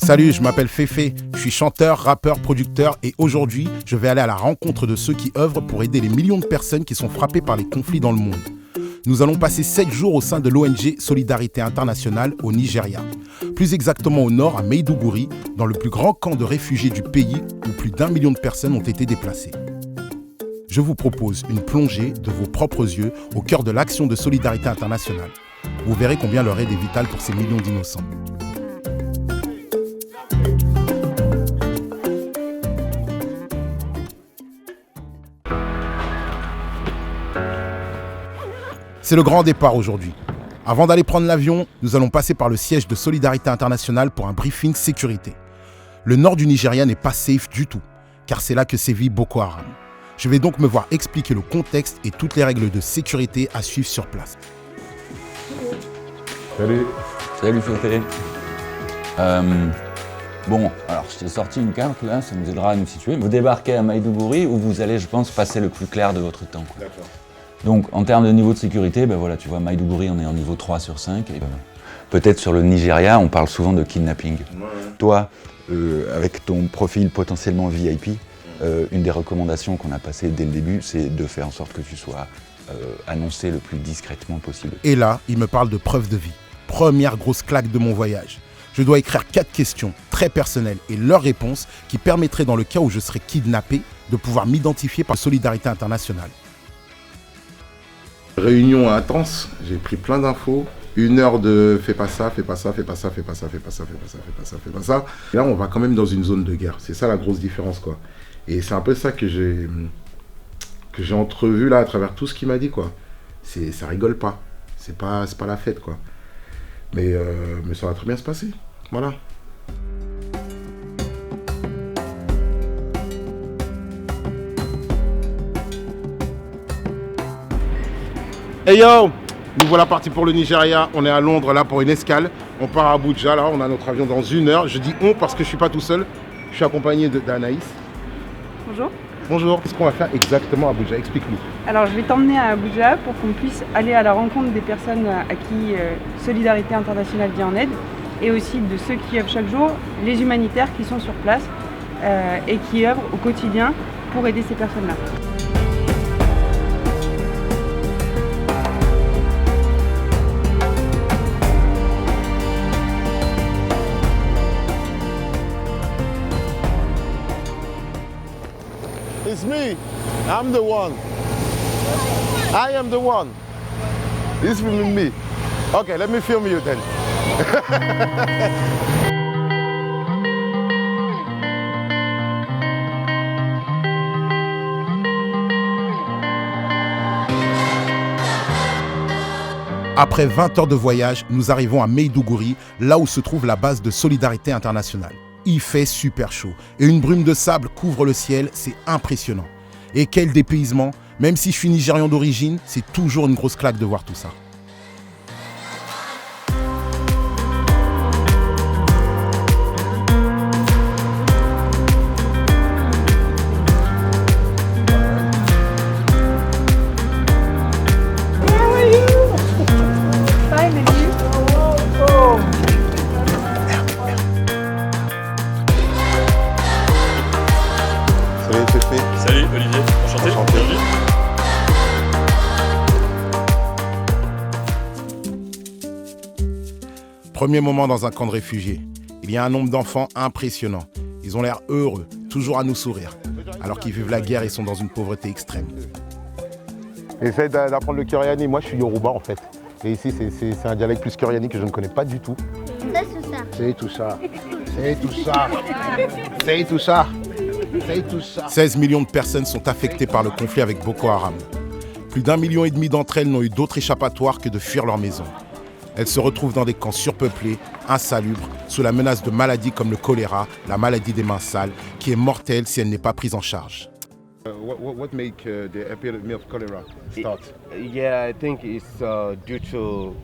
Salut, je m'appelle Féfé, je suis chanteur, rappeur, producteur et aujourd'hui, je vais aller à la rencontre de ceux qui œuvrent pour aider les millions de personnes qui sont frappées par les conflits dans le monde. Nous allons passer 7 jours au sein de l'ONG Solidarité Internationale au Nigeria. Plus exactement au nord, à Maiduguri, dans le plus grand camp de réfugiés du pays où plus d'1 million de personnes ont été déplacées. Je vous propose une plongée de vos propres yeux au cœur de l'action de Solidarité Internationale. Vous verrez combien leur aide est vitale pour ces millions d'innocents. C'est le grand départ aujourd'hui. Avant d'aller prendre l'avion, nous allons passer par le siège de Solidarité Internationale pour un briefing sécurité. Le nord du Nigeria n'est pas safe du tout, car c'est là que sévit Boko Haram. Je vais donc me voir expliquer le contexte et toutes les règles de sécurité à suivre sur place. Salut. Salut Féfé. Bon, alors je t'ai sorti une carte là, ça nous aidera à nous situer. Vous débarquez à Maiduguri où vous allez, je pense, passer le plus clair de votre temps. D'accord. Donc en termes de niveau de sécurité, ben voilà, tu vois, Maiduguri on est en niveau 3 sur 5. Et peut-être sur le Nigeria, on parle souvent de kidnapping. Ouais. Toi, avec ton profil potentiellement VIP, une des recommandations qu'on a passées dès le début, c'est de faire en sorte que tu sois annoncé le plus discrètement possible. Et là, il me parle de preuve de vie. Première grosse claque de mon voyage. Je dois écrire 4 questions très personnelles et leurs réponses qui permettraient, dans le cas où je serais kidnappé, de pouvoir m'identifier par Solidarité Internationale. Réunion intense, j'ai pris plein d'infos. 1 heure de fais pas ça, fais pas ça, fais pas ça, fais pas ça, fais pas ça, fais pas ça, fais pas ça, fais pas ça. Et là, on va quand même dans une zone de guerre. C'est ça la grosse différence, quoi. Et c'est un peu ça que j'ai entrevu là à travers tout ce qu'il m'a dit, quoi. Ça rigole pas. C'est pas la fête, quoi. Mais ça va très bien se passer. Voilà. Hey yo, nous voilà partis pour le Nigeria. On est à Londres là pour une escale. On part à Abuja là, on a notre avion dans 1 heure. Je dis on parce que je suis pas tout seul. Je suis accompagné d'Anaïs. Bonjour. Bonjour. Qu'est-ce qu'on va faire exactement à Abuja? Explique-nous. Alors je vais t'emmener à Abuja pour qu'on puisse aller à la rencontre des personnes à qui Solidarité Internationale vient en aide et aussi de ceux qui œuvrent chaque jour, les humanitaires qui sont sur place et qui œuvrent au quotidien pour aider ces personnes-là. It's me. I'm the one. I am the one. This will be me. Okay, let me film you then. Après 20 heures de voyage, nous arrivons à Maiduguri, là où se trouve la base de Solidarité Internationale. Il fait super chaud et une brume de sable couvre le ciel, c'est impressionnant. Et quel dépaysement, même si je suis nigérian d'origine, c'est toujours une grosse claque de voir tout ça. Salut Olivier, enchanté. Premier moment dans un camp de réfugiés. Il y a un nombre d'enfants impressionnant. Ils ont l'air heureux, toujours à nous sourire, alors qu'ils vivent la guerre et sont dans une pauvreté extrême. Essaye d'apprendre le Koreani. Moi, je suis Yoruba en fait. Et ici, c'est un dialecte plus Koreani que je ne connais pas du tout. C'est tout ça. C'est tout ça. C'est tout ça. C'est tout ça. 16 millions de personnes sont affectées par le conflit avec Boko Haram. Plus d'1,5 million d'entre elles n'ont eu d'autre échappatoire que de fuir leur maison. Elles se retrouvent dans des camps surpeuplés, insalubres, sous la menace de maladies comme le choléra, la maladie des mains sales, qui est mortelle si elle n'est pas prise en charge. What make the epidemic of cholera start? Yeah, I think it's due to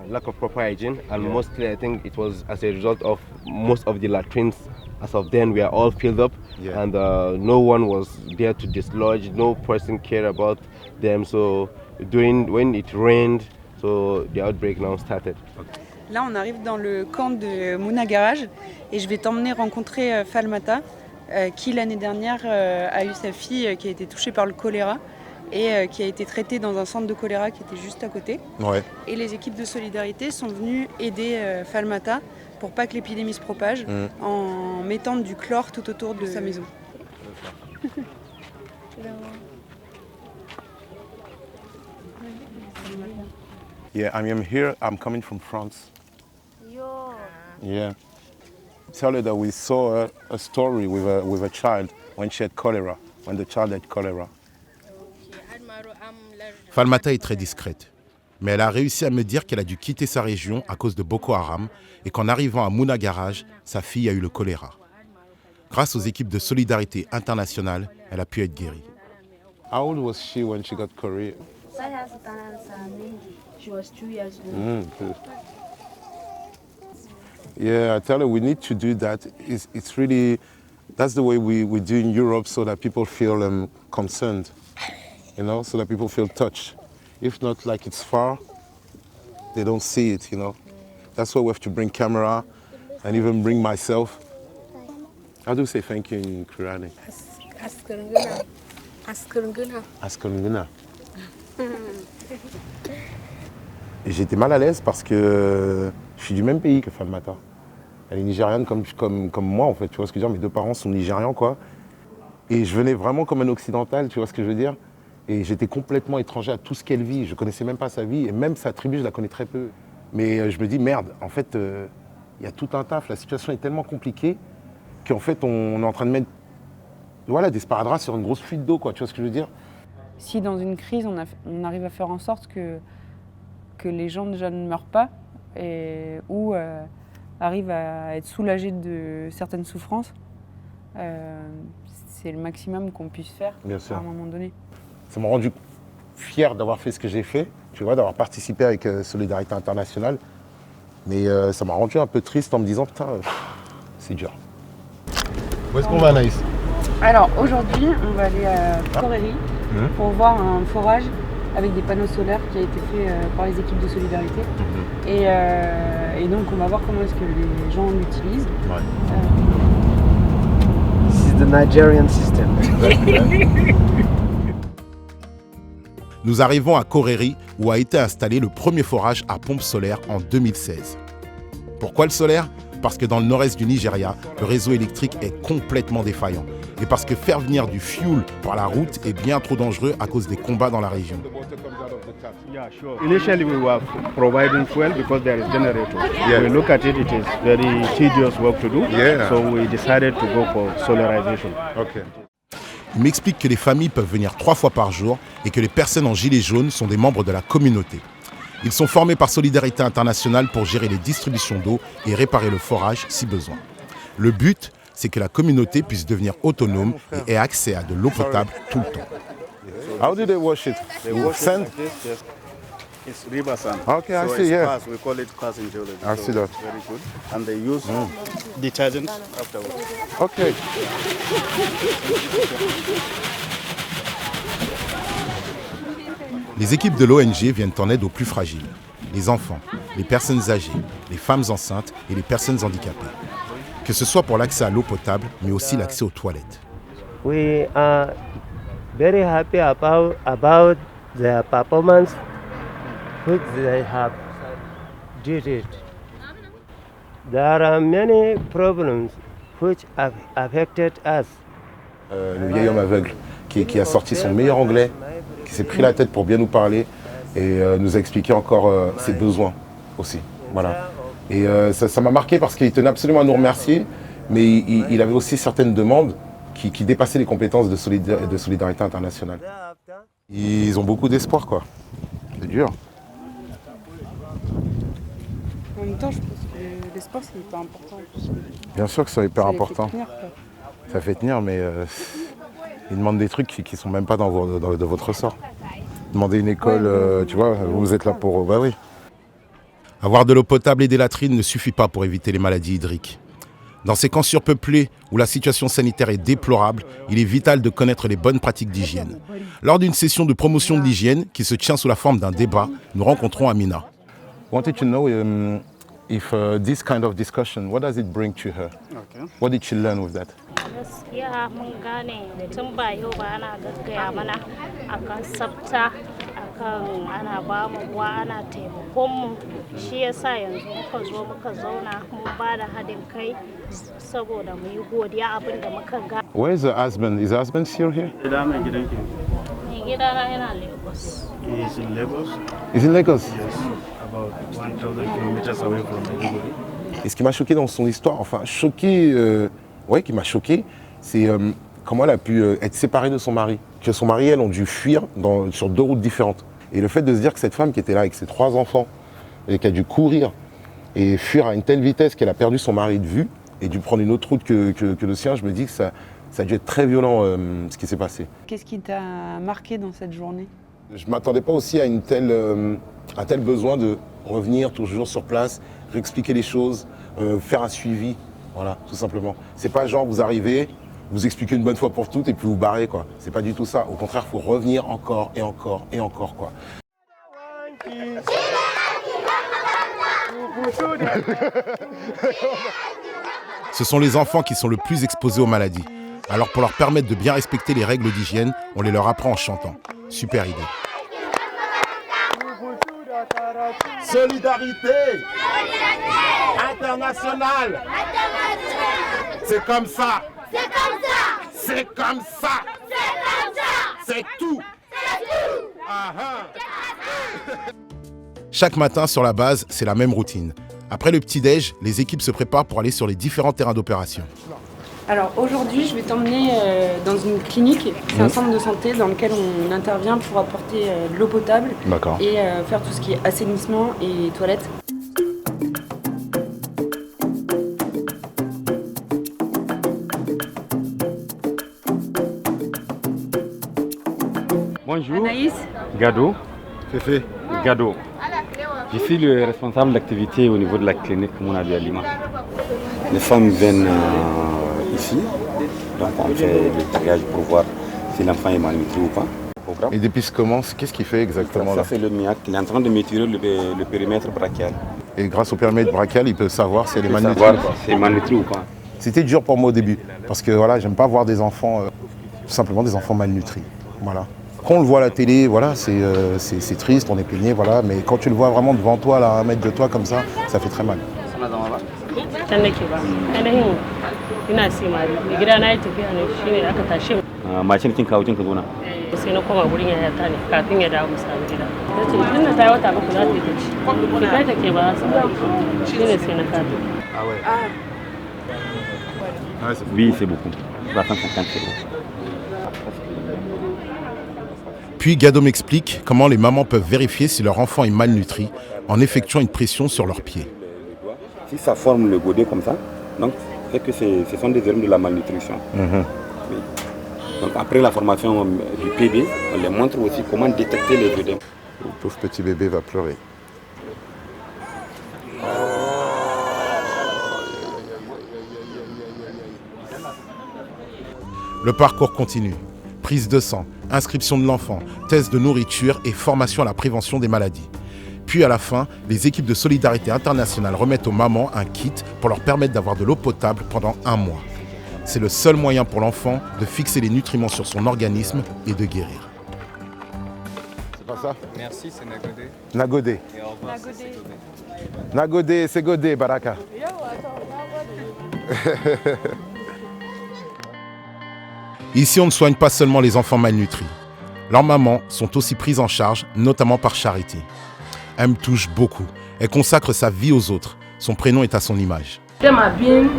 lack of proper hygiene, and mostly I think it was as a result of most of the latrines. As of then, we are all filled up, and no one was there to dislodge. No person cared about them. So when it rained, so so the outbreak now started. Là, on arrive dans le camp de Mouna Garage et je vais t'emmener rencontrer Falmata, qui l'année dernière a eu sa fille qui a été touchée par le choléra et qui a été traitée dans un centre de choléra qui était juste à côté. Ouais. Et les équipes de solidarité sont venues aider Falmata pour pas que l'épidémie se propage en mettant du chlore tout autour de sa maison. Yeah, I am here. I'm coming from France. Yeah. Tell her that we saw a story with a child when she had cholera, when the child had cholera. Falmata est très discrète, mais elle a réussi à me dire qu'elle a dû quitter sa région à cause de Boko Haram et qu'en arrivant à Mouna Garage, sa fille a eu le choléra. Grâce aux équipes de solidarité internationale, elle a pu être guérie. How old was she when she got cholera? She was 2 years old. Good. Yeah, I tell her we need to do that. It's really, that's the way we do in Europe so that people feel concerned, you know, so that people feel touched. If not, like it's far, they don't see it, you know. That's why we have to bring camera and even bring myself. How do you say thank you in Kurani? Askurunguna. Askurunguna. Askurunguna. Et j'étais mal à l'aise parce que je suis du même pays que Falmata. Elle est nigériane comme moi en fait, tu vois ce que je veux dire, mes deux parents sont nigérians quoi. Et je venais vraiment comme un occidental, tu vois ce que je veux dire. Et j'étais complètement étranger à tout ce qu'elle vit, je connaissais même pas sa vie et même sa tribu je la connais très peu. Mais je me dis merde, en fait il y a tout un taf, la situation est tellement compliquée qu'en fait on est en train de mettre des sparadraps sur une grosse fuite d'eau quoi, tu vois ce que je veux dire. Si dans une crise on arrive à faire en sorte que les gens déjà ne meurent pas ou arrivent à être soulagés de certaines souffrances, c'est le maximum qu'on puisse faire à un moment donné. Ça m'a rendu fier d'avoir fait ce que j'ai fait, tu vois, d'avoir participé avec Solidarité Internationale. Mais ça m'a rendu un peu triste en me disant putain, c'est dur. Où est-ce qu'on va Anaïs? Alors aujourd'hui, on va aller à Koréry pour voir un forage avec des panneaux solaires qui a été fait par les équipes de solidarité. Et donc on va voir comment est-ce que les gens l'utilisent. This is the Nigerian system. Nous arrivons à Koréry où a été installé le premier forage à pompe solaire en 2016. Pourquoi le solaire? Parce que dans le nord-est du Nigeria, le réseau électrique est complètement défaillant. Et parce que faire venir du fuel par la route est bien trop dangereux à cause des combats dans la région. Yeah, sure. Initially we were providing fuel because there is generator. Yeah. We look at it, it is very tedious work to do. Yeah. So we decided to go for solarization. Okay. Il m'explique que les familles peuvent venir 3 fois par jour et que les personnes en gilet jaune sont des membres de la communauté. Ils sont formés par Solidarité Internationale pour gérer les distributions d'eau et réparer le forage si besoin. Le but, c'est que la communauté puisse devenir autonome et ait accès à de l'eau potable tout le temps. How do they wash it? They wash sand? it like this, yes. It's river sand. Okay, I so see, it's yeah. Pass. We call it pass in geology. I see that. It's very good. And they use detergent afterwards. Okay. Les équipes de l'ONG viennent en aide aux plus fragiles, les enfants, les personnes âgées, les femmes enceintes et les personnes handicapées. Que ce soit pour l'accès à l'eau potable, mais aussi l'accès aux toilettes. We are very happy about their performance which they have did it. There are many problems which have affected us. Le vieil homme aveugle qui a sorti son meilleur anglais, qui s'est pris la tête pour bien nous parler et nous a expliqué encore ses besoins aussi. Voilà. Et ça m'a marqué parce qu'il tenait absolument à nous remercier, mais il avait aussi certaines demandes qui dépassaient les compétences de Solidarité Internationale. Ils ont beaucoup d'espoir, quoi. C'est dur. En même temps, je pense que l'espoir, c'est hyper important. Bien sûr que c'est hyper important. Fait tenir, ça fait tenir, mais ils demandent des trucs qui ne sont même pas dans votre ressort. Demander une école, tu vois, vous êtes là pour... Bah oui. Avoir de l'eau potable et des latrines ne suffit pas pour éviter les maladies hydriques. Dans ces camps surpeuplés où la situation sanitaire est déplorable, il est vital de connaître les bonnes pratiques d'hygiène. Lors d'une session de promotion de l'hygiène qui se tient sous la forme d'un débat, nous rencontrons Amina. Wanted to know if this kind of discussion, what does it bring to her? Okay. What did she learn with that? Gaskiya mun gane tun ba yau ba ana gaggaya mana akan tsafta akan ana ba mu ruwa ana taimakon mu shi yasa yanzu muka zo muka zauna mun ba da haɗin kai saboda mu yi godiya abin da muka ga. Where is her husband? Is her husband still here? Mai gidana yana Lagos. He is in Lagos? He's in Lagos? Yes, about 1,000 kilometers away from Maiduguri. Et ce qui m'a choqué dans son histoire, enfin choqué, qui m'a choqué, c'est comment elle a pu être séparée de son mari. Que son mari et elle ont dû fuir sur 2 routes différentes. Et le fait de se dire que cette femme qui était là avec ses 3 enfants, et qui a dû courir et fuir à une telle vitesse qu'elle a perdu son mari de vue, et dû prendre une autre route que le sien, je me dis que ça a dû être très violent ce qui s'est passé. Qu'est-ce qui t'a marqué dans cette journée? Je ne m'attendais pas aussi à un tel besoin de revenir toujours sur place, réexpliquer les choses, faire un suivi, voilà, tout simplement. C'est pas genre vous arrivez, vous expliquez une bonne fois pour toutes et puis vous barrez, quoi. C'est pas du tout ça. Au contraire, il faut revenir encore et encore et encore, quoi. Ce sont les enfants qui sont le plus exposés aux maladies. Alors pour leur permettre de bien respecter les règles d'hygiène, on les leur apprend en chantant. Super idée. Solidarité internationale. C'est comme ça. C'est comme ça. C'est comme ça. C'est comme ça. C'est tout. C'est tout. Chaque matin sur la base, c'est la même routine. Après le petit-déj, les équipes se préparent pour aller sur les différents terrains d'opération. Alors aujourd'hui, je vais t'emmener dans une clinique. C'est un centre de santé dans lequel on intervient pour apporter de l'eau potable et faire tout ce qui est assainissement et toilettes. Bonjour. Anaïs. Gado. Féfé. Gado. Je suis le responsable d'activité au niveau de la clinique Mouna de Lima. Les femmes viennent ici, donc on fait le triage pour voir si l'enfant est malnutri ou pas. Et depuis ce commence, qu'est-ce qu'il fait exactement ça fait le MIAC, il est en train de mesurer le périmètre brachial. Et grâce au périmètre brachial, il peut savoir si elle est malnutrie. Si elle est malnutrie ou pas. C'était dur pour moi au début, parce que voilà, j'aime pas voir des enfants, tout simplement des enfants malnutris. Voilà. Quand on le voit à la télé, voilà, c'est triste, on est peigné, voilà, mais quand tu le vois vraiment devant toi, là, à 1 mètre de toi comme ça fait très mal. Machine kin kawo ka zo na. Sai na koma gurin yayata ne kafin ya dawo musa gida. Nace tun da tayi wata 3 za ta yi ci. Ki kai take ba su ba. Shine sai na kato. Ah ouais. Oui, c'est beaucoup. 350 €. Puis Gado m'explique comment les mamans peuvent vérifier si leur enfant est malnutri en effectuant une pression sur leurs pieds. Si ça forme le godet comme ça, donc c'est que ce sont des germes de la malnutrition. Oui. Donc après la formation du bébé, on les montre aussi comment détecter les œdèmes. Le pauvre petit bébé va pleurer. Le parcours continue. Prise de sang, inscription de l'enfant, test de nourriture et formation à la prévention des maladies. Puis à la fin, les équipes de Solidarité Internationale remettent aux mamans un kit pour leur permettre d'avoir de l'eau potable pendant 1 mois. C'est le seul moyen pour l'enfant de fixer les nutriments sur son organisme et de guérir. C'est pas ça? Merci, c'est Nagodé. Nagodé. Nagodé, c'est Godé, Baraka. Ici, on ne soigne pas seulement les enfants malnutris. Leurs mamans sont aussi prises en charge, notamment par Charity. Elle me touche beaucoup. Elle consacre sa vie aux autres. Son prénom est à son image. Them are being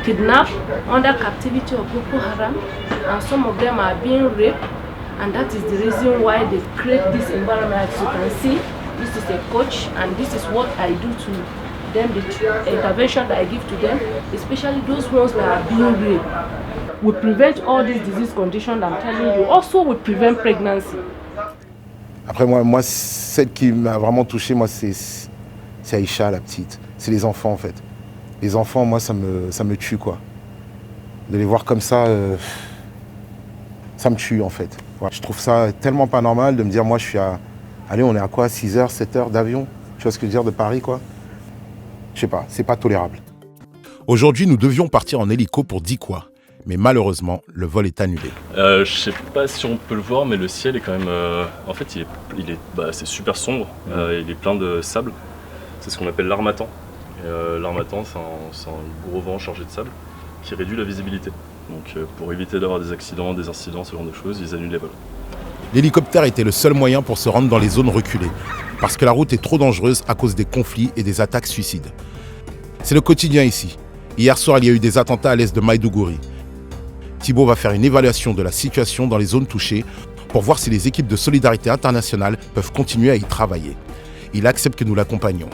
kidnapped under captivity of Boko Haram, and some of them are being raped, and that is the reason why they create this environment. As you can see, this is a coach, and this is what I do to them, the intervention that I give to them, especially those ones that are being raped. We prevent all these disease conditions I'm telling you. Also, we prevent pregnancy. Après, moi, celle qui m'a vraiment touché, moi, c'est Aïcha, la petite. C'est les enfants, en fait. Les enfants, moi, ça me tue, quoi. De les voir comme ça, ça me tue, en fait. Ouais, je trouve ça tellement pas normal de me dire, moi, je suis à... Allez, on est à quoi, 6 heures, 7 heures d'avion? Tu vois ce que je veux dire, de Paris, quoi? Je sais pas, c'est pas tolérable. Aujourd'hui, nous devions partir en hélico pour Dikwa. Mais malheureusement, le vol est annulé. Je sais pas si on peut le voir, mais le ciel est quand même... en fait, c'est super sombre. Il est plein de sable. C'est ce qu'on appelle l'armatan. L'armatan, c'est un gros vent chargé de sable qui réduit la visibilité. Donc pour éviter d'avoir des accidents, des incidents, ce genre de choses, ils annulent les vols. L'hélicoptère était le seul moyen pour se rendre dans les zones reculées, parce que la route est trop dangereuse à cause des conflits et des attaques suicides. C'est le quotidien ici. Hier soir, il y a eu des attentats à l'est de Maïdougouri. Thibaut va faire une évaluation de la situation dans les zones touchées pour voir si les équipes de solidarité internationale peuvent continuer à y travailler. Il accepte que nous l'accompagnions.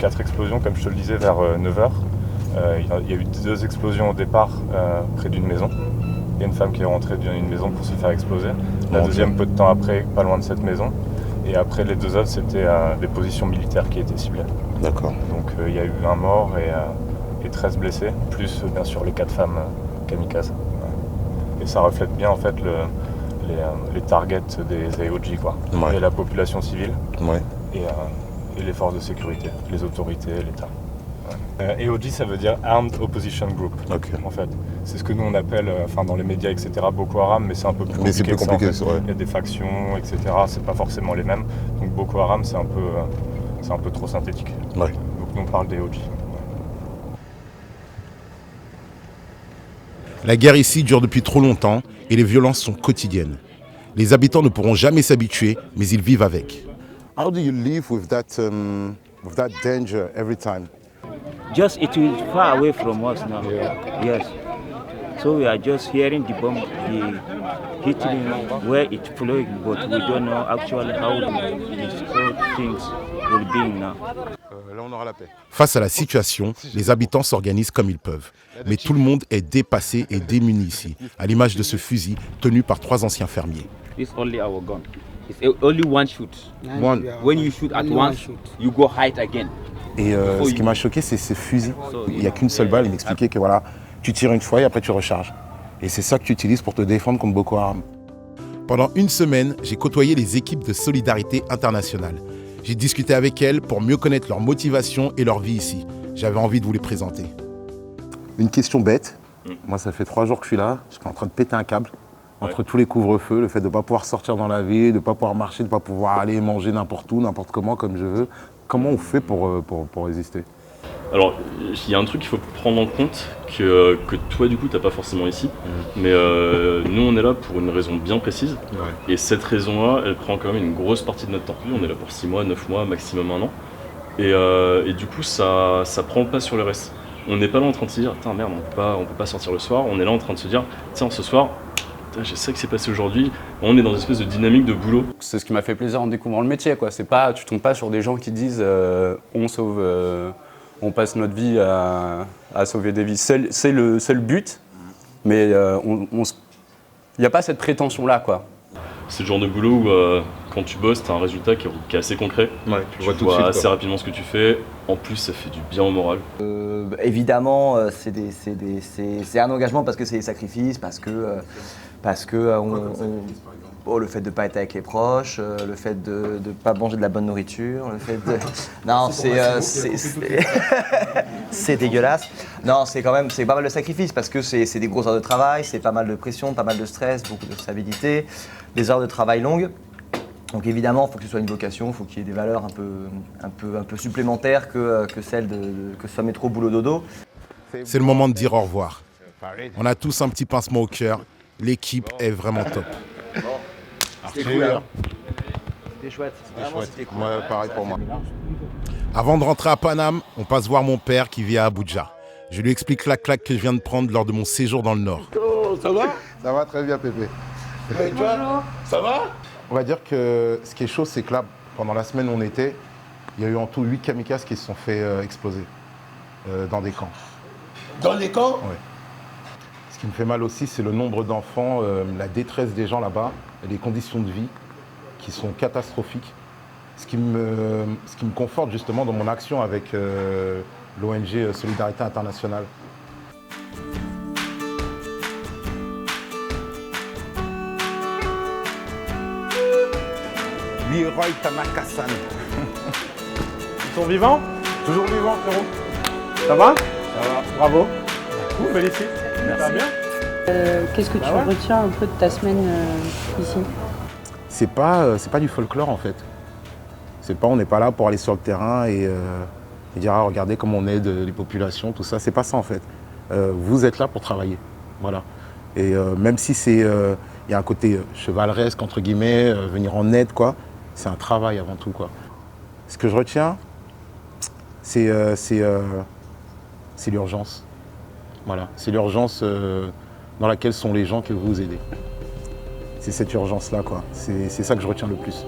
4 explosions, comme je te le disais, vers 9h. Il y a eu 2 explosions au départ près d'une maison. Il y a une femme qui est rentrée dans une maison pour se faire exploser. La deuxième, peu de temps après, pas loin de cette maison. Et après, les 2 autres, c'était des positions militaires qui étaient ciblées. D'accord. Donc il y a eu un mort et 13 blessés, plus bien sûr les 4 femmes kamikazes. Et ça reflète bien en fait les targets des AOG, quoi. Ouais. Et la population civile. Ouais. Et les forces de sécurité, les autorités, l'État. Ouais. AOG, ça veut dire Armed Opposition Group, en fait. C'est ce que nous on appelle, dans les médias, etc., Boko Haram, mais c'est un peu plus compliqué. Mais c'est plus compliqué, ça, en fait. Il y a des factions, etc., c'est pas forcément les mêmes. Donc Boko Haram, c'est un peu trop synthétique. Ouais. Donc nous on parle d'AOG. La guerre ici dure depuis trop longtemps et les violences sont quotidiennes. Les habitants ne pourront jamais s'habituer, mais ils vivent avec. How do you live with that danger every time? Just it is far away from us now. Yes. So we are just hearing the bomb, the hitting where it's flowing, but we don't know actually how these things will be now. Là, on aura la paix. Face à la situation, les habitants s'organisent comme ils peuvent. Mais tout le monde est dépassé et démuni ici, à l'image de ce fusil tenu par 3 anciens fermiers. It's only our gun. It's only one shoot. One. When you shoot at once, you go hide again. Et ce qui m'a choqué, c'est ces fusils. Il n'y a qu'une seule balle. Il m'expliquait que voilà, tu tires une fois et après tu recharges. Et c'est ça que tu utilises pour te défendre contre Boko Haram. Pendant une semaine, j'ai côtoyé les équipes de solidarité internationale. J'ai discuté avec elles pour mieux connaître leur motivation et leur vie ici. J'avais envie de vous les présenter. Une question bête. Moi, ça fait 3 jours que je suis là. Je suis en train de péter un câble. Entre tous les couvre-feux, le fait de ne pas pouvoir sortir dans la ville, de ne pas pouvoir marcher, de ne pas pouvoir aller manger n'importe où, n'importe comment, comme je veux. Comment on fait pour résister? Alors, il y a un truc qu'il faut prendre en compte que toi, du coup, tu n'as pas forcément ici. Mais nous, on est là pour une raison bien précise. Ouais. Et cette raison-là, elle prend quand même une grosse partie de notre temps. On est là pour 6 mois, 9 mois, maximum 1 an. Et du coup, ça prend le pas sur le reste. On n'est pas là en train de se dire, putain, merde, on peut pas sortir le soir. On est là en train de se dire, tiens, ce soir, je sais que c'est passé aujourd'hui. On est dans une espèce de dynamique de boulot. C'est ce qui m'a fait plaisir en découvrant le métier, quoi. C'est pas, tu tombes pas sur des gens qui disent on sauve, on passe notre vie à sauver des vies. C'est le but, mais il n'y a pas cette prétention-là, quoi. C'est le genre de boulot où quand tu bosses, tu as un résultat qui est assez concret. Ouais, tu vois assez rapidement ce que tu fais. En plus, ça fait du bien au moral. Évidemment, c'est un engagement parce que c'est des sacrifices, parce que le fait de ne pas être avec les proches, le fait de ne pas manger de la bonne nourriture, le fait de... Non, c'est dégueulasse. Non, c'est pas mal de sacrifices parce que c'est des grosses heures de travail, c'est pas mal de pression, pas mal de stress, beaucoup de stabilité, des heures de travail longues. Donc évidemment, il faut que ce soit une vocation, il faut qu'il y ait des valeurs un peu supplémentaires que celles que ce soit métro, boulot, dodo. C'est le moment de dire au revoir. On a tous un petit pincement au cœur. L'équipe est vraiment top. C'était cool, hein. C'était chouette. C'était cool. Ouais, pareil pour moi. Avant de rentrer à Paname, on passe voir mon père qui vit à Abuja. Je lui explique la claque que je viens de prendre lors de mon séjour dans le Nord. Oh, ça va? Ça va très bien, Pépé. Bonjour. Ça va? On va dire que ce qui est chaud, c'est que là, pendant la semaine où on était, il y a eu en tout 8 kamikazes qui se sont fait exploser dans des camps. Dans des camps? Oui. Ce qui me fait mal aussi, c'est le nombre d'enfants, la détresse des gens là-bas, et les conditions de vie qui sont catastrophiques. Ce qui me conforte justement dans mon action avec l'ONG Solidarité Internationale. Leroy Tanaka-san. Ils sont vivants? Toujours vivants, frérot. Ça va? Ça va. Bravo. Cool, félicite. Ça va bien? Qu'est-ce que tu retiens un peu de ta semaine ici? C'est pas du folklore en fait. On n'est pas là pour aller sur le terrain et dire ah, regardez comment on aide les populations, tout ça. C'est pas ça en fait. Vous êtes là pour travailler. Voilà. Et même si il y a un côté chevaleresque entre guillemets, venir en aide quoi, c'est un travail avant tout quoi. Ce que je retiens, c'est l'urgence. Voilà. C'est l'urgence dans laquelle sont les gens que vous aidez. C'est cette urgence-là, quoi. C'est ça que je retiens le plus.